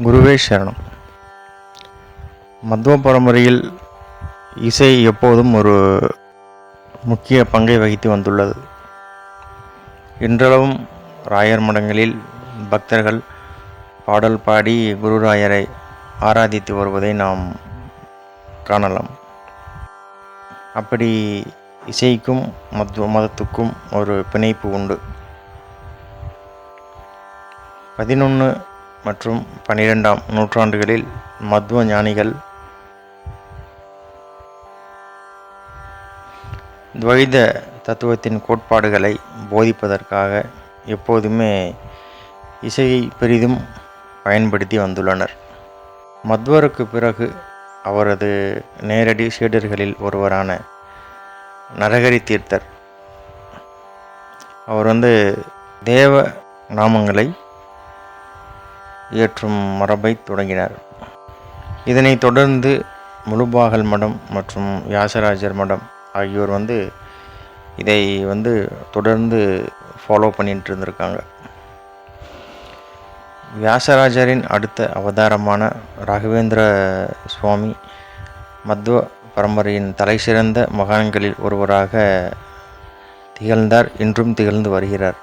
குருவே சரணம். மத்வ பரம்பரையில் இசை எப்போதும் ஒரு முக்கிய பங்கை வகித்து வந்துள்ளது. இன்றளவும் ராயர் மடங்களில் பக்தர்கள் பாடல் பாடி குருராயரை ஆராதித்து வருவதை நாம் காணலாம். அப்படி இசைக்கும் மத்வ மதத்துக்கும் ஒரு பிணைப்பு உண்டு. 11 மற்றும் 12ஆம் நூற்றாண்டுகளில் மத்வ ஞானிகள் துவைத தத்துவத்தின் கோட்பாடுகளை போதிப்பதற்காக எப்போதுமே இசையை பெரிதும் பயன்படுத்தி வந்துள்ளனர். மத்வருக்கு பிறகு அவரது நேரடி சீடர்களில் ஒருவரான நரஹரி தீர்த்தர் அவர் தேவ நாமங்களை இயற்றும் மரபை தொடங்கினார். இதனைத் தொடர்ந்து முழுபாகல் மடம் மற்றும் வியாசராஜர் மடம் ஆகியோர் இதை தொடர்ந்து ஃபாலோ பண்ணிட்டு இருந்திருக்காங்க. வியாசராஜரின் அடுத்த அவதாரமான ராகவேந்திர சுவாமி மத்வ பரம்பரையின் தலைசிறந்த மகான்களில் ஒருவராக திகழ்ந்தார், இன்றும் திகழ்ந்து வருகிறார்.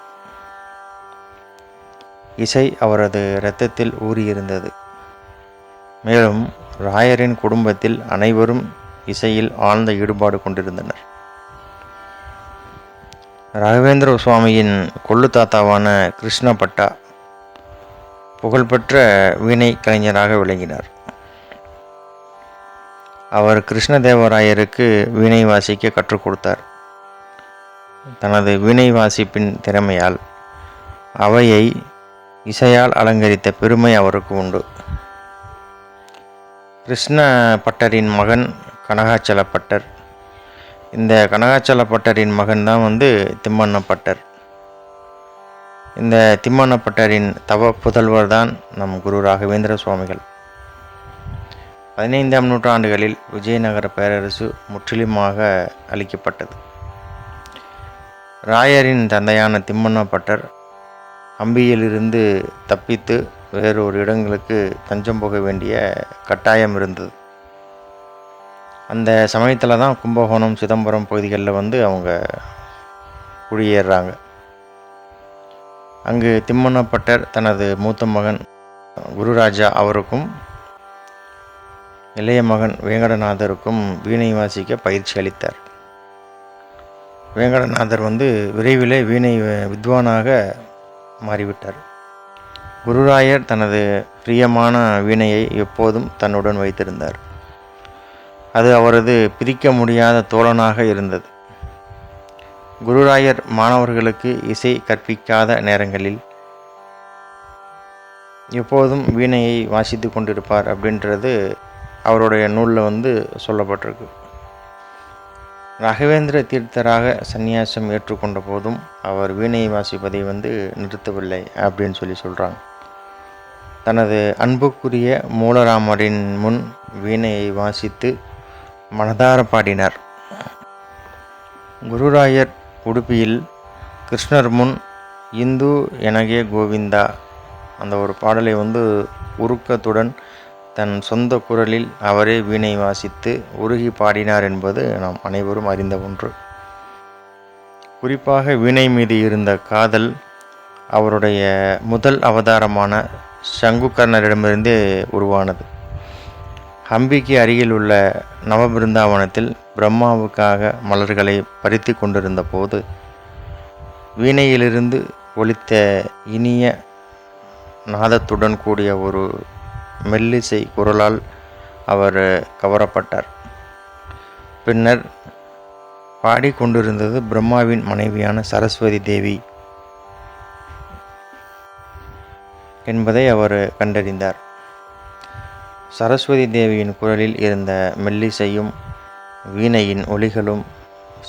இசை அவரது இரத்தத்தில் ஊறியிருந்தது. மேலும் ராயரின் குடும்பத்தில் அனைவரும் இசையில் ஆழ்ந்த ஈடுபாடு கொண்டிருந்தனர். ராகவேந்திர சுவாமியின் கொள்ளு தாத்தாவான கிருஷ்ண பட்டா புகழ்பெற்ற வீணை கலைஞராக விளங்கினார். அவர் கிருஷ்ணதேவராயருக்கு வீணை வாசிக்க கற்றுக் கொடுத்தார். தனது வீணை வாசிப்பின் திறமையால் அவையை இசையால் அலங்கரித்த பெருமை அவருக்கு உண்டு. கிருஷ்ண பட்டரின் மகன் கனகாச்சல பட்டர். இந்த கனகாச்சல பட்டரின் மகன்தான் திம்மண்ண பட்டர். இந்த திம்மண்ண பட்டரின் தவ புதல்வர் தான் நம் குரு ராகவேந்திர சுவாமிகள். 15ஆம் நூற்றாண்டுகளில் விஜயநகர பேரரசு முற்றிலுமாக அழிக்கப்பட்டது. ராயரின் தந்தையான திம்மண்ண பட்டர் அம்பியிலிருந்து தப்பித்து வேறொரு இடங்களுக்கு தஞ்சம் போக வேண்டிய கட்டாயம் இருந்தது. அந்த சமயத்தில் தான் கும்பகோணம், சிதம்பரம் பகுதிகளில் அவங்க குடியேறுறாங்க. அங்கு திம்மண்ண பட்டர் தனது மூத்த மகன் குருராஜா அவருக்கும் இளைய மகன் வேங்கடநாதருக்கும் வீணை வாசிக்க பயிற்சி அளித்தார். வேங்கடநாதர் விரைவிலே வீணை வித்வானாக மாறிவிட்டார். குருராயர் தனது பிரியமான வீணையை எப்போதும் தன்னுடன் வைத்திருந்தார். அது அவரது பிரிக்க முடியாத தோழனாக இருந்தது. குருராயர் மாணவர்களுக்கு இசை கற்பிக்காத நேரங்களில் எப்போதும் வீணையை வாசித்து கொண்டிருப்பார் அப்படின்றது அவருடைய நூலில் சொல்லப்பட்டிருக்கு. ராகவேந்திர தீர்த்தராக சந்நியாசம் ஏற்றுக்கொண்ட போதும் அவர் வீணையை வாசிப்பதை நிறுத்தவில்லை அப்படின்னு சொல்கிறாங்க. தனது அன்புக்குரிய மூலராமரின் முன் வீணையை வாசித்து மனதார பாடினார். குருராயர் உடுப்பியில் கிருஷ்ணர் முன் இந்து எனகே கோவிந்தா அந்த ஒரு பாடலை உருக்கத்துடன் தன் சொந்த குரலில் அவரே வீணை வாசித்து உருகி பாடினார் என்பது நாம் அனைவரும் அறிந்த ஒன்று. குறிப்பாக வீணை மீது இருந்த காதல் அவருடைய முதல் அவதாரமான சங்குகர்ணரிடமிருந்தே உருவானது. ஹம்பிக்கு அருகில் உள்ள நவபிருந்தாவனத்தில் பிரம்மாவுக்காக மலர்களை பறித்து கொண்டிருந்த போது வீணையிலிருந்து ஒலித்த இனிய நாதத்துடன் கூடிய ஒரு மெல்லிசை குரலால் அவர் கவரப்பட்டார். பின்னர் பாடிக்கொண்டிருந்தது பிரம்மாவின் மனைவியான சரஸ்வதி தேவி என்பதை அவர் கண்டறிந்தார். சரஸ்வதி தேவியின் குரலில் இருந்த மெல்லிசையும் வீணையின் ஒலிகளும்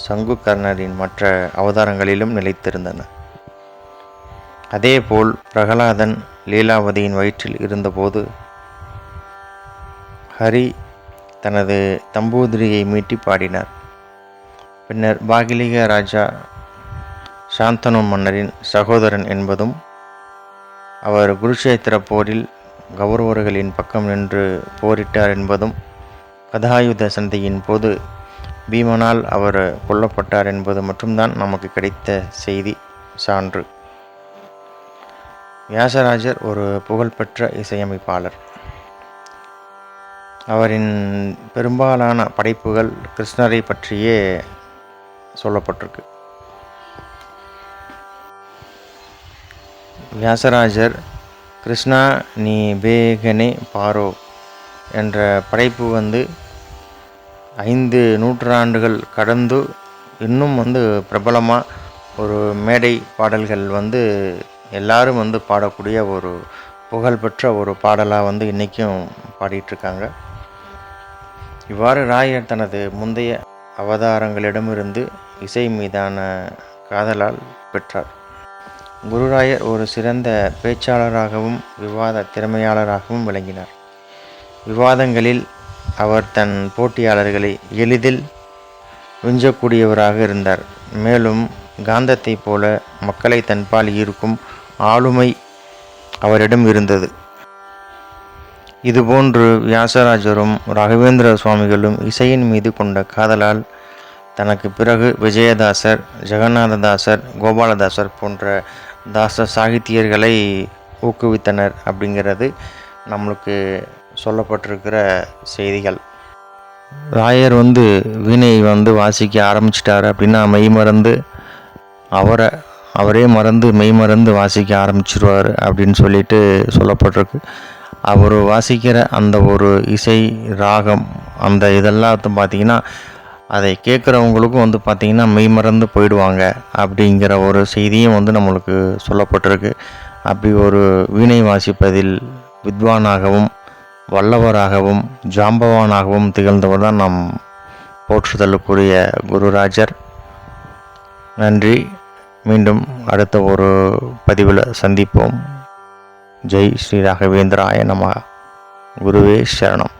சங்குகர்ணரின் மற்ற அவதாரங்களிலும் நிலைத்திருந்தன. அதேபோல் பிரகலாதன் லீலாவதியின் வயிற்றில் இருந்தபோது ஹரி தனது தம்பூதிரியை மீட்டி பாடினார். பின்னர் பாகிலிக ராஜா சாந்தனு மன்னரின் சகோதரன் என்பதும் அவர் குருஷேத்திர போரில் கௌரவர்களின் பக்கம் நின்று போரிட்டார் என்பதும், கதாயுத சண்டையின் போது பீமனால் அவர் கொல்லப்பட்டார் என்பது மட்டும்தான் நமக்கு கிடைத்த செய்தி சான்று. வியாசராஜர் ஒரு புகழ்பெற்ற இசையமைப்பாளர். அவரின் பெரும்பாலான படைப்புகள் கிருஷ்ணரை பற்றியே சொல்லப்பட்டிருக்கு. வியாசராஜர் கிருஷ்ணா நீ பேகனே பாரோ என்ற படைப்பு 5 நூற்றாண்டுகள் கடந்து இன்னும் பிரபலமாக ஒரு மேடை பாடல்கள் எல்லாரும் பாடக்கூடிய ஒரு புகழ்பெற்ற ஒரு பாடலாக இன்றைக்கும் பாடிட்டுருக்காங்க. இவ்வாறு ராயர் தனது முந்தைய அவதாரங்களிடமிருந்து இசை மீதான காதலால் பெற்றார். குருராயர் ஒரு சிறந்த பேச்சாளராகவும் விவாத திறமையாளராகவும் விளங்கினார். விவாதங்களில் அவர் தன் போட்டியாளர்களை எளிதில் விஞ்சக்கூடியவராக இருந்தார். மேலும் காந்தத்தை போல மக்களை தன்பால் ஈர்க்கும் ஆளுமை அவரிடம் இருந்தது. இதுபோன்று வியாசராஜரும் ராகவேந்திர சுவாமிகளும் இசையின் மீது கொண்ட காதலால் தனக்கு பிறகு விஜயதாசர், ஜெகநாததாசர், கோபாலதாசர் போன்ற தாச சாகித்யர்களை ஊக்குவித்தனர் அப்படிங்கிறது நம்மளுக்கு சொல்லப்பட்டிருக்கிற செய்திகள். ராயர் வீணை வாசிக்க ஆரம்பிச்சிட்டார் அப்படின்னா மெய்மறந்து அவரே மறந்து மெய்மறந்து வாசிக்க ஆரம்பிச்சிருவார் அப்படின்னு சொல்லிட்டு சொல்லப்பட்டிருக்கு. அவர் வாசிக்கிற அந்த ஒரு இசை ராகம் அந்த இதெல்லாம் பார்த்திங்கன்னா அதை கேட்குறவங்களுக்கும் பார்த்திங்கன்னா மெய்மறந்து போயிடுவாங்க அப்படிங்கிற ஒரு செய்தியும் நம்மளுக்கு சொல்லப்பட்டிருக்கு. அப்படி ஒரு வீணை வாசிப்பதில் வித்வானாகவும் வல்லவராகவும் ஜாம்பவானாகவும் திகழ்ந்தவர் தான் நம் போற்றுதலுக்குரிய குருராஜர். நன்றி. மீண்டும் அடுத்த ஒரு பதிவில் சந்திப்போம். ஜெய் ஸ்ரீ ராகவேந்திராய நமः. குருவே சரணம்.